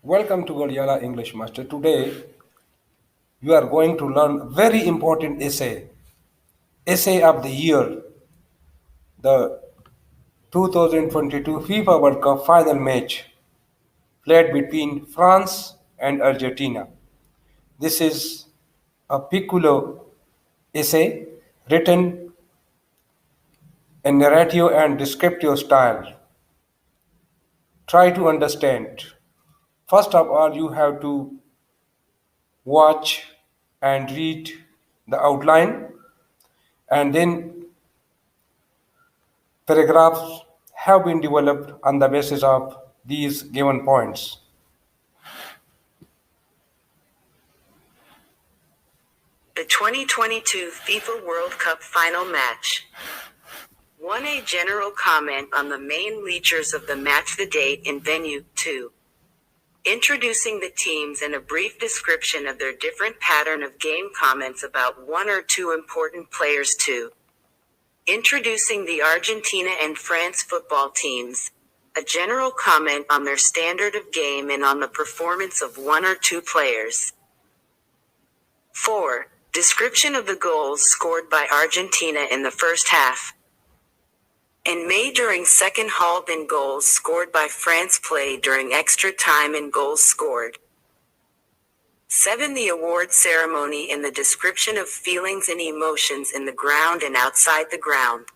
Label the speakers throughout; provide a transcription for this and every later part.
Speaker 1: Welcome to Godiala English Master. Today you are going to learn very important essay of the year, the 2022 FIFA World Cup final match played between France and Argentina. This is a piccolo essay written in narrative and descriptive style. Try to understand. First of all, you have to watch and read the outline, and then paragraphs have been developed on the basis of these given points.
Speaker 2: The 2022 FIFA World Cup final match. 1. A general comment on the main features of the match, the date and venue. 2. Introducing the teams and a brief description of their different pattern of game, comments about one or two important players. 2. Introducing the Argentina and France football teams. A general comment on their standard of game and on the performance of one or two players. 4. Description of the goals scored by Argentina in the first half. In May during second half and goals scored by France, play during extra time and goals scored. 7. The award ceremony and the description of feelings and emotions in the ground and outside the ground.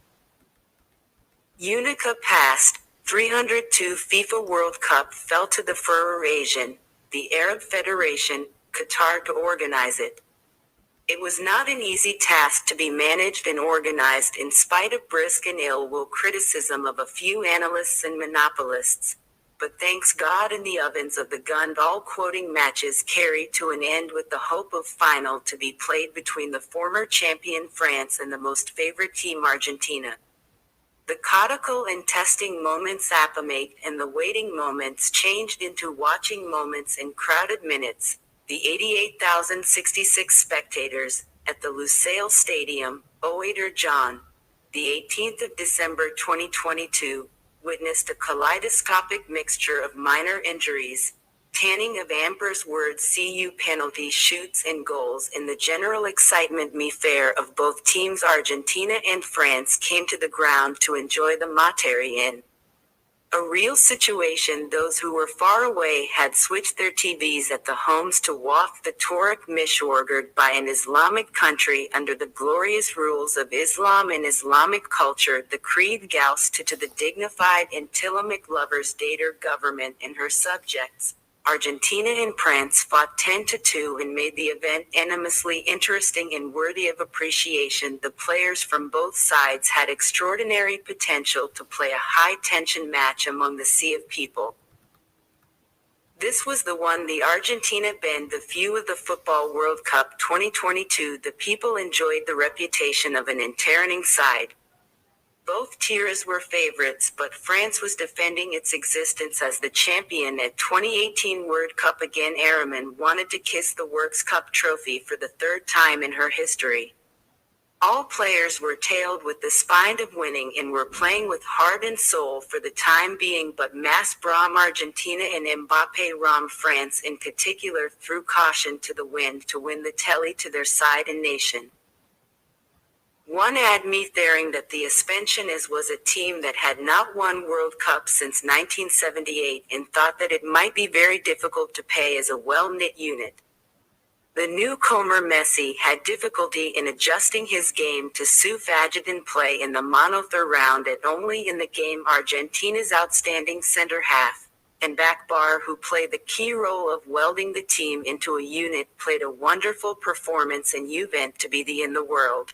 Speaker 2: Unica past, 302 FIFA World Cup fell to the Federation, the Arab Federation, Qatar to organize it. It was not an easy task to be managed and organized in spite of brisk and ill-will criticism of a few analysts and monopolists. But thanks God in the ovens of the gun, all quoting matches carried to an end with the hope of final to be played between the former champion France and the most favorite team Argentina. The codical and testing moments appamate and the waiting moments changed into watching moments and crowded minutes. The 88,066 spectators at the Lusail Stadium, Owader John, the 18th of December 2022, witnessed a kaleidoscopic mixture of minor injuries, tanning of Amber's words, CU penalty shoots and goals in the general excitement. Me fair of both teams, Argentina and France came to the ground to enjoy the Materi in a real situation. Those who were far away had switched their TVs at the homes to waft the Torah mishorgered by an Islamic country under the glorious rules of Islam and Islamic culture. The Creed Gauss to the dignified and Tillamook lovers Dater government and her subjects. Argentina and France fought 10-2 and made the event enormously interesting and worthy of appreciation. The players from both sides had extraordinary potential to play a high-tension match among the sea of people. This was the one, the Argentina bend the few of the Football World Cup 2022. The people enjoyed the reputation of an entertaining side. Both tiers were favorites, but France was defending its existence as the champion at 2018 World Cup again. Araman wanted to kiss the Works Cup trophy for the third time in her history. All players were tailed with the spine of winning and were playing with heart and soul for the time being, but Mas Bram Argentina and Mbappe Ram France in particular threw caution to the wind to win the telly to their side and nation. One ad me tharing that the suspension as was a team that had not won World Cup since 1978 and thought that it might be very difficult to pay as a well-knit unit. The newcomer Messi had difficulty in adjusting his game to Suf Adjutant play in the monother round at only in the game. Argentina's outstanding center half and back bar, who played the key role of welding the team into a unit, played a wonderful performance and event to be the in the world.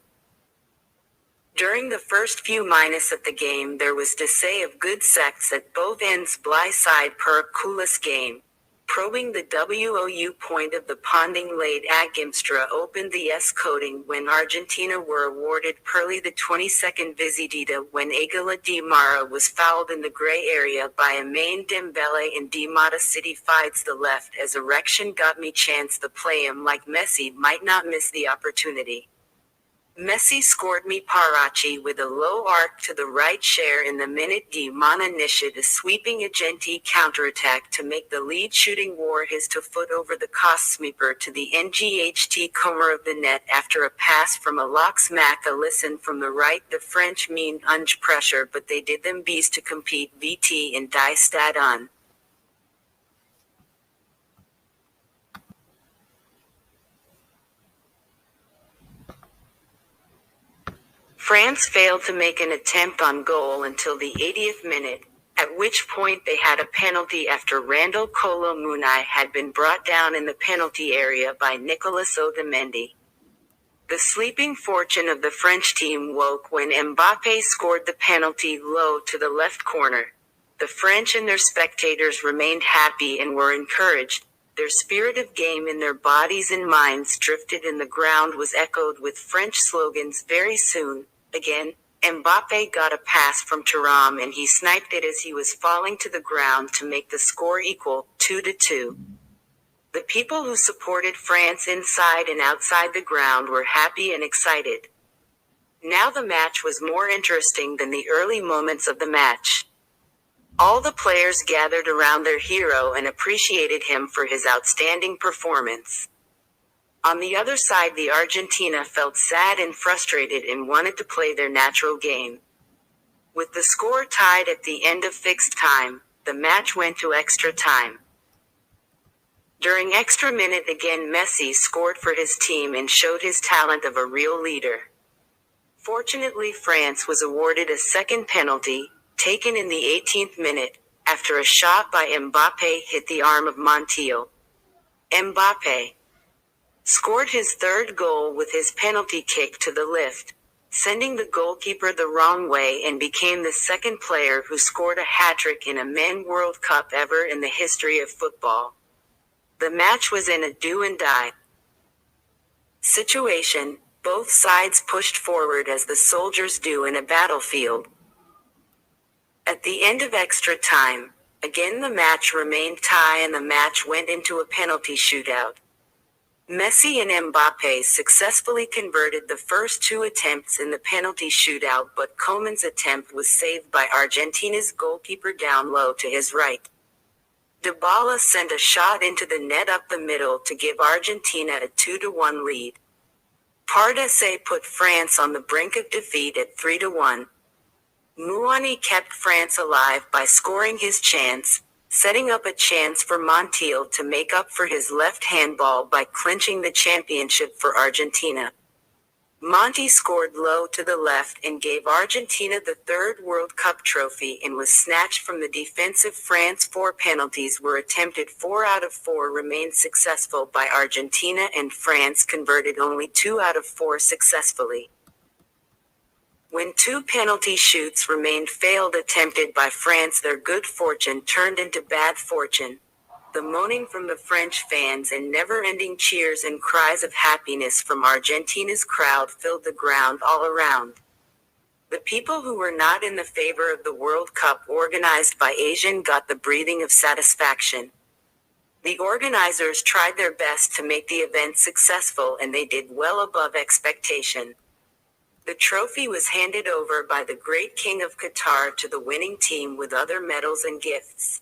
Speaker 2: During the first few minutes of the game there was to say of good sex at both ends. Bly side per a coolest game. Probing the WOU point of the ponding laid Agimstra opened the S coding when Argentina were awarded Perly the 22nd Visitita when Aguila Di Mara was fouled in the grey area by a main Dembele and Di Mata City fights the left as erection got me chance the play him like Messi might not miss the opportunity. Messi scored me Parachi with a low arc to the right share in the minute D. Mana initiated a sweeping Agenti counterattack to make the lead shooting war his to foot over the cost sweeper to the NGHT corner of the net after a pass from a Lox Mac a listen from the right. The French mean unge pressure but they did them bees to compete VT in die stad on. France failed to make an attempt on goal until the 80th minute, at which point they had a penalty after Randall Kolo Munai had been brought down in the penalty area by Nicolas Otamendi. The sleeping fortune of the French team woke when Mbappé scored the penalty low to the left corner. The French and their spectators remained happy and were encouraged. Their spirit of game in their bodies and minds drifted and the ground was echoed with French slogans very soon. Again, Mbappé got a pass from Thuram and he sniped it as he was falling to the ground to make the score equal, 2-2. The people who supported France inside and outside the ground were happy and excited. Now the match was more interesting than the early moments of the match. All the players gathered around their hero and appreciated him for his outstanding performance. On the other side, the Argentina felt sad and frustrated and wanted to play their natural game. With the score tied at the end of fixed time, the match went to extra time. During extra minute again Messi scored for his team and showed his talent of a real leader. Fortunately France was awarded a second penalty, taken in the 18th minute, after a shot by Mbappé hit the arm of Montiel. Mbappé scored his third goal with his penalty kick to the lift, sending the goalkeeper the wrong way and became the second player who scored a hat-trick in a Men World Cup ever in the history of football. The match was in a do-and-die situation. Both sides pushed forward as the soldiers do in a battlefield. At the end of extra time, again the match remained tie and the match went into a penalty shootout. Messi and Mbappé successfully converted the first two attempts in the penalty shootout, but Coman's attempt was saved by Argentina's goalkeeper down low to his right. Dybala sent a shot into the net up the middle to give Argentina a 2-1 lead. Pardese put France on the brink of defeat at 3-1. Muani kept France alive by scoring his chance, setting up a chance for Montiel to make up for his left handball by clinching the championship for Argentina. Monti scored low to the left and gave Argentina the third World Cup trophy and was snatched from the defensive France. 4 penalties were attempted, 4 out of 4 remained successful by Argentina and France converted only 2 out of 4 successfully. When 2 penalty shoots remained failed attempted by France, their good fortune turned into bad fortune. The moaning from the French fans and never-ending cheers and cries of happiness from Argentina's crowd filled the ground all around. The people who were not in the favor of the World Cup organized by Asian got the breathing of satisfaction. The organizers tried their best to make the event successful and they did well above expectation. The trophy was handed over by the great King of Qatar to the winning team with other medals and gifts.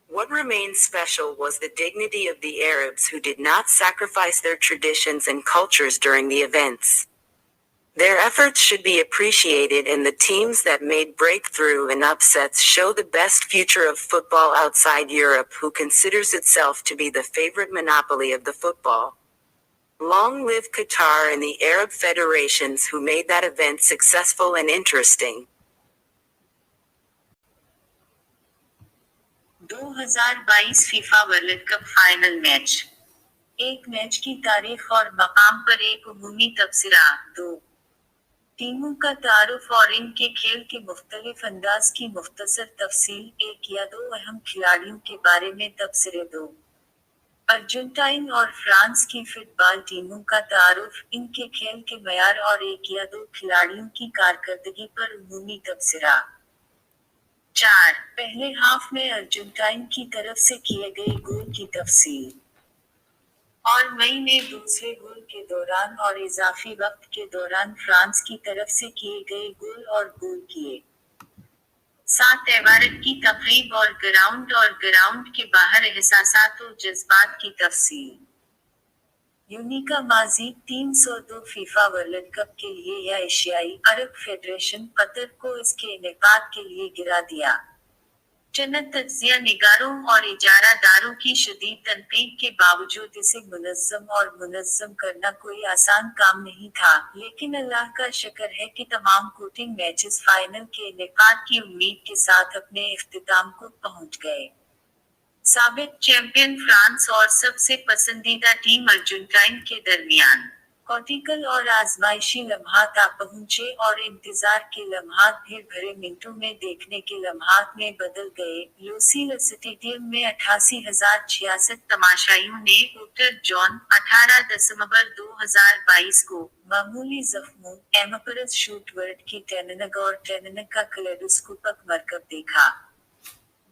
Speaker 2: What remained special was the dignity of the Arabs who did not sacrifice their traditions and cultures during the events. Their efforts should be appreciated and the teams that made breakthrough and upsets show the best future of football outside Europe, who considers itself to be the favorite monopoly of the football. Long live Qatar and the Arab federations who made that event successful and interesting.
Speaker 3: 2022 FIFA world cup final match. एक match की तारीख और मकाम पर एक उमूमी तबसरा। 2 टीमों का तारुफ और इनके खेल के मुख्तलिफ अंदाज की मुख्तसर तफसील। 1 या 2 अहम खिलाड़ियों के बारे में तबसरे। 2 अर्जेंटाइन और फ्रांस की फुटबॉल टीमों का तारुफ, इनके खेल के मयार और 1 या 2 खिलाड़ियों की कारकर्दगी पर उमूमी तबसरा। 4 पहले हाफ में अर्जेंटाइन की तरफ से किए गए गोल की तफसील। اور مئی میں دوسرے گول کے دوران اور اضافی وقت کے دوران فرانس کی طرف سے کیے گئے گول اور گول کیے ساتھ ایوارڈ کی تقریب اور گراؤنڈ کے باہر احساسات و جذبات کی تفصیل یونیکا ماضی 302 فیفا ورلڈ کپ کے لیے یا ایشیائی عرب فیڈریشن قطر کو اس کے انعقاد کے لیے گرا دیا چند تجزیہ نگاروں اور اجارہ داروں کی شدید تنقید کے باوجود اسے منظم کرنا کوئی آسان کام نہیں تھا لیکن اللہ کا شکر ہے کہ تمام کوٹنگ میچز فائنل کے انعقاد کی امید کے ساتھ اپنے اختتام کو پہنچ گئے سابق چیمپئن فرانس اور سب سے پسندیدہ ٹیم ارجنٹائن کے درمیان کوٹیکل اور آزمائشی لمحات آ پہنچے اور انتظار کے لمحات بھیڑ بھرے منٹوں میں دیکھنے کے لمحات میں بدل گئے لوسیل اسٹیڈیم میں 88,066 تماشائیوں نے اوٹر جون 18 دسمبر 2022 کو معمولی زخموں ایمپرس شوٹ ورڈ کی ٹیننگ اور ٹیننگ کا کلیڈوسکوپک مرکب دیکھا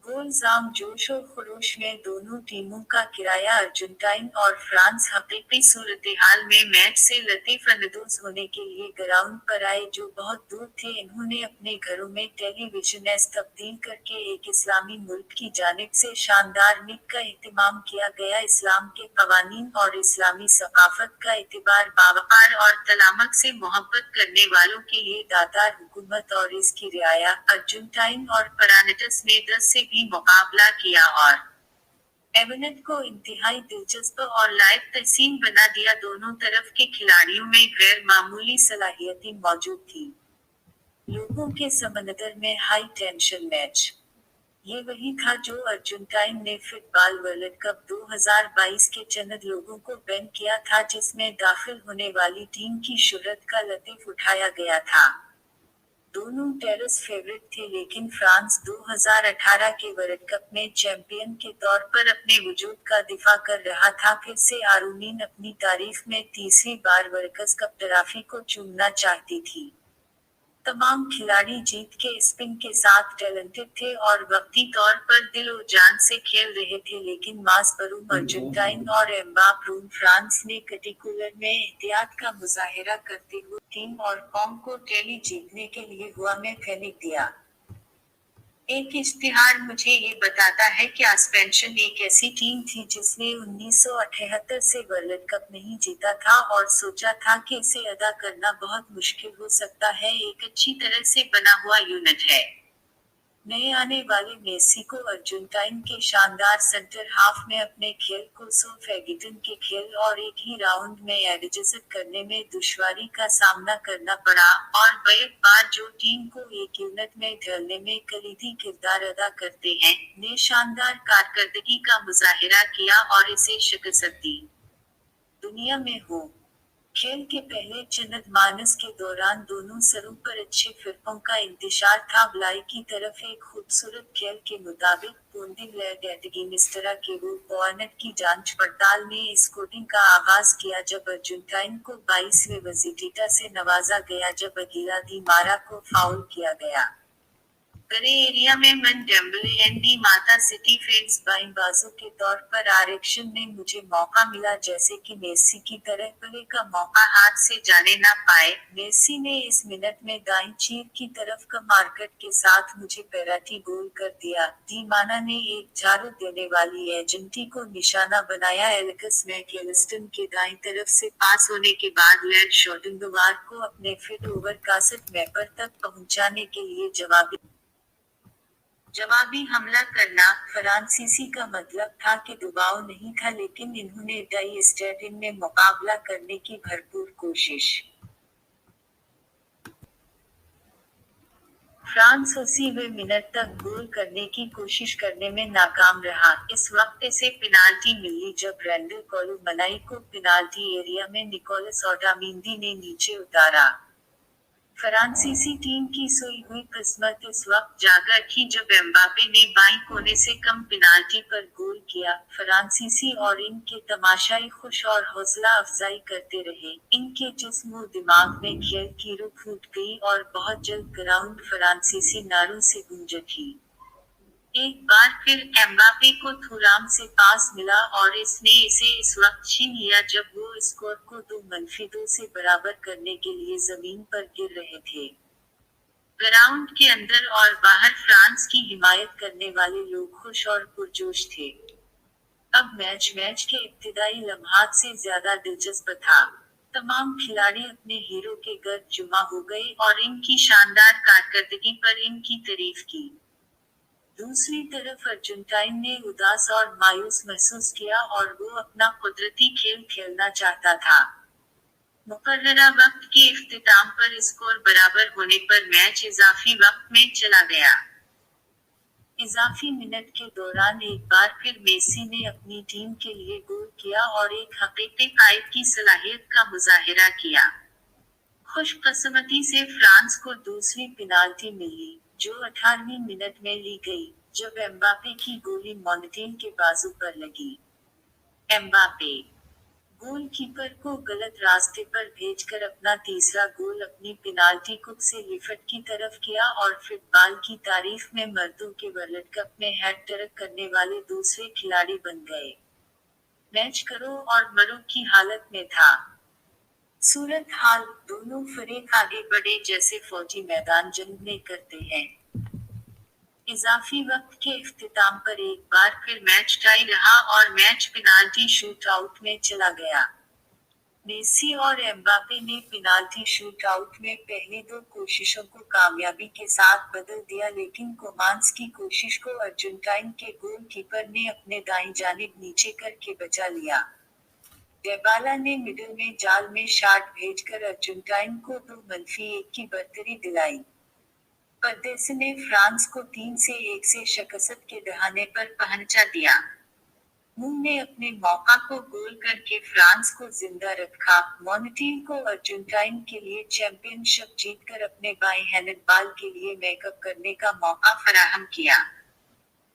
Speaker 3: گولز عام جوش و خروش میں دونوں ٹیموں کا کرایہ ارجنٹائن اور فرانس حقیقی صورتحال میں میچ سے لطیف اندوز ہونے کے لیے گراؤنڈ پر آئے جو بہت دور تھے انہوں نے اپنے گھروں میں ٹیلی ویژنز تبدیل کر کے ایک اسلامی ملک کی جانب سے شاندار نک کا اہتمام کیا گیا اسلام کے قوانین اور اسلامی ثقافت کا اعتبار باوقار اور تلامک سے محبت کرنے والوں کے لیے دادار حکومت اور اس کی رعایا ارجنٹائن اور پرانٹس نے 10 سے بھی مقابلہ کیا اور ایونٹ کو انتہائی دلچسپ اور لائق تحسین بنا دیا دونوں طرف کے کھلاڑیوں میں غیر معمولی صلاحیتیں موجود تھیں لوگوں کے سمندر میں ہائی ٹینشن میچ یہ وہی تھا جو ارجنٹائن نے فٹ بال ورلڈ کپ 2022 کے چند لوگوں کو بین کیا تھا جس میں داخل ہونے والی ٹیم کی شہرت کا لطف اٹھایا گیا تھا دونوں ٹیرس فیورٹ تھے لیکن فرانس 2018 کے ورلڈ کپ میں چیمپئن کے طور پر اپنے وجود کا دفاع کر رہا تھا پھر سے آرونین اپنی تاریخ میں تیسری بار ورلڈ کپ ٹرافی کو چومنا چاہتی تھی تمام کھلاڑی جیت کے اسپن کے ساتھ ٹیلنٹڈ تھے اور وقتی طور پر دل و جان سے کھیل رہے تھے لیکن ماس بروم ارجنٹائن اور ایمباپ روم فرانس نے کٹیکولر میں احتیاط کا مظاہرہ کرتے ہوئے ٹیم اور قوم کو ٹیلی جیتنے کے لیے ہوا میں پھینک دیا ایک اشتہار مجھے یہ بتاتا ہے کہ اسپینشن ایک ایسی ٹیم تھی جس نے 1978 سے ورلڈ کپ نہیں جیتا تھا اور سوچا تھا کہ اسے ادا کرنا بہت مشکل ہو سکتا ہے ایک اچھی طرح سے بنا ہوا یونٹ ہے نئے آنے والے میسی کو ارجنٹائن کے شاندار سنٹر ہاف میں اپنے کھیل کو فیگیٹن کے کھیل اور ایک ہی راؤنڈ میں ایڈجسٹ کرنے میں دشواری کا سامنا کرنا پڑا اور بیک بار جو ٹیم کو ایک یونٹ میں ڈھالنے میں کلیدی کردار ادا کرتے ہیں نے شاندار کارکردگی کا مظاہرہ کیا اور اسے شکست دی دنیا میں ہو کھیل کے پہلے چند مانس کے دوران دونوں سروں پر اچھے فرقوں کا انتشار تھا بلائی کی طرف ایک خوبصورت کھیل کے مطابق پوندنگ لیڈ ایٹگینسٹرا کے روپ پوائنٹ کی جانچ پڑتال نے اس کوٹنگ کا آغاز کیا جب ارجنٹائن کو 22ویں وزیٹیٹا سے نوازا گیا جب اگیلا دی مارا کو فاؤل کیا گیا گرے ایریا میں من ڈیمبلے این ڈی ماتا سٹی فینس بائیں بازو کے طور پر آریکشن میں مجھے موقع ملا جیسے کہ میسی کی طرح پلے کا موقع ہاتھ سے جانے نہ پائے میسی نے اس منٹ میں دائیں چیر کی طرف کا مارکٹ کے ساتھ مجھے پیراٹی گول کر دیا ڈی مانا نے ایک جھاڑو دینے والی ایجنٹی کو نشانہ بنایا ایلکس میکیلسٹن کے دائیں طرف سے پاس ہونے کے بعد لیڈ شوٹنگوار کو اپنے فٹ اوور کاسٹ میپر تک پہنچانے کے لیے جوابی حملہ کرنا فرانسیسی کا مطلب تھا کہ دباؤ نہیں تھا لیکن انہوں نے ڈائی اسٹیڈیم میں مقابلہ کرنے کی بھرپور کوشش فرانس 80ویں منٹ تک گول کرنے کی کوشش کرنے میں ناکام رہا اس وقت اسے پنالٹی ملی جب رینڈل کولو منائی کو پنالٹی ایریا میں نکولس اوٹامینڈی نے نیچے اتارا فرانسیسی ٹیم کی سوئی ہوئی قسمت اس وقت جاگر تھی جب ایمباپے نے بائیں کونے سے کم پنالٹی پر گول کیا فرانسیسی اور ان کے تماشائی خوش اور حوصلہ افزائی کرتے رہے ان کے جسم و دماغ میں کھیل کی روح پھوٹ گئی اور بہت جلد گراؤنڈ فرانسیسی نعروں سے گونج اٹھی ایک بار پھر ایمباپے کو تھورام سے پاس ملا اور اس نے اسے اس وقت چھین لیا جب وہ اسکور کو 2-2 سے برابر کرنے کے لیے زمین پر گر رہے تھے۔ گراؤنڈ کے اندر اور باہر فرانس کی حمایت کرنے والے لوگ خوش اور پرجوش تھے۔ اب میچ کے ابتدائی لمحات سے زیادہ دلچسپ تھا۔ تمام کھلاڑی اپنے ہیرو کے گرد جمع ہو گئے اور ان کی شاندار کارکردگی پر ان کی تعریف کی۔ دوسری طرف ارجنٹائن نے اداس اور مایوس محسوس کیا اور وہ اپنا قدرتی کھیل کھیلنا چاہتا تھا۔ مقررہ وقت کے اختتام پر اسکور برابر ہونے پر میچ اضافی وقت میں چلا گیا۔ اضافی منٹ کے دوران ایک بار پھر میسی نے اپنی ٹیم کے لیے گول کیا اور ایک حقیقی قائد کی صلاحیت کا مظاہرہ کیا۔ خوش قسمتی سے فرانس کو دوسری پنالٹی ملی، جو 18ویں منٹ میں لی گئی، جب ایمباپے کی گولی مونٹیل کے بازو پر لگی۔ ایمباپے گول کیپر کو غلط راستے پر بھیج کر اپنا تیسرا گول اپنی پنالٹی کک سے لفٹ کی طرف کیا اور فٹ بال کی تاریخ میں مردوں کے ورلڈ کپ میں ہیٹ ٹرک کرنے والے دوسرے کھلاڑی بن گئے۔ میچ کرو اور مرو کی حالت میں تھا۔ صورتحال دونوں فریق آگے بڑھے جیسے فوجی میدان جنگ میں کرتے ہیں۔ اضافی وقت کے اختتام پر ایک بار پھر میچ ٹائی رہا اور میچ پنالٹی شوٹ آؤٹ میں چلا گیا۔ میسی اور ایمباپے نے پنالٹی شوٹ آؤٹ میں پہلی دو کوششوں کو کامیابی کے ساتھ بدل دیا لیکن کومانس کی کوشش کو ارجنٹائن کے گول کیپر نے اپنے دائیں جانب نیچے کر کے بچا لیا۔ ڈیبالا نے مڈل میں جال میں شاٹ بھیج کر ارجنٹائن کو 2-1 کی برتری دلائی۔ پردیسی نے فرانس کو 3-1 سے شکست کے دہانے پر پہنچا دیا۔ مون نے اپنے موقع کو گول کر کے فرانس کو زندہ رکھا۔ مونٹیل کو ارجنٹائن کے لیے چیمپئن شپ جیت کر اپنے بائیں ہینڈ بال کے لیے میک اپ کرنے کا موقع فراہم کیا۔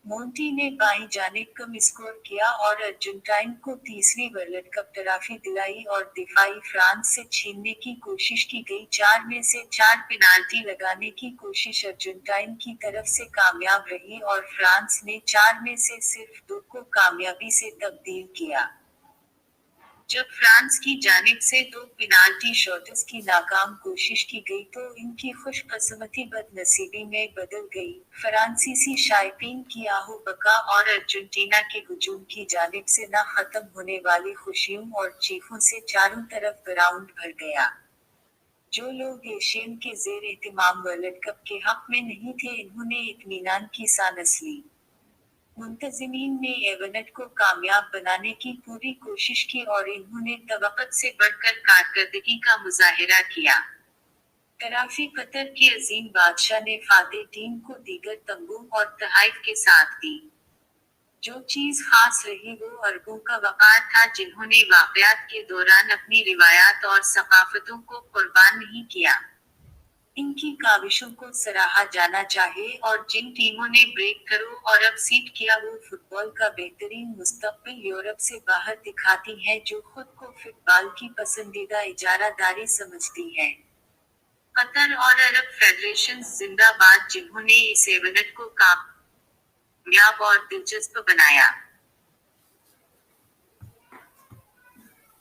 Speaker 3: مونٹی نے بائیں جانب کم اسکور کیا اور ارجنٹائن کو تیسری ورلڈ کپ ٹرافی دلائی اور دفاعی فرانس سے چھیننے کی کوشش کی گئی۔ 4 میں سے 4 پنالٹی لگانے کی کوشش ارجنٹائن کی طرف سے کامیاب رہی اور فرانس نے 4 میں سے صرف 2 کو کامیابی سے تبدیل کیا۔ جب فرانس کی جانب سے 2 پنالٹی شاٹس کی ناکام کوشش کی گئی تو ان کی خوش قسمتی بد نصیبی میں بدل گئی۔ فرانسیسی شائقین کی آہو بکا اور ارجنٹینا کے ہجوم کی جانب سے نہ ختم ہونے والی خوشیوں اور چیخوں سے چاروں طرف گراؤنڈ بھر گیا۔ جو لوگ ایشین کے زیر اہتمام ورلڈ کپ کے حق میں نہیں تھے انہوں نے اطمینان کی سانس لی۔ منتظمین نے ایونٹ کو کامیاب بنانے کی پوری کوشش کی اور انہوں نے توقعات سے بڑھ کر کارکردگی کا مظاہرہ کیا۔ ٹرافی قطر کے عظیم بادشاہ نے فاتح ٹیم کو دیگر تمغوں اور تحائف کے ساتھ دی۔ جو چیز خاص رہی وہ اربوں کا وقار تھا جنہوں نے واقعات کے دوران اپنی روایات اور ثقافتوں کو قربان نہیں کیا۔ ان کی کاوشوں کو سراہا جانا چاہیے اور جن ٹیموں نے بریک تھرو اور اپ سیٹ کیا وہ فٹ بال کا بہترین مستقبل یورپ سے باہر دکھاتی ہیں جو خود کو فٹ بال کی پسندیدہ اجارہ داری سمجھتی ہیں۔ قطر اور عرب فیڈریشنز زندہ باد جنہوں نے اس ایونٹ کو کامیاب اور دلچسپ بنایا۔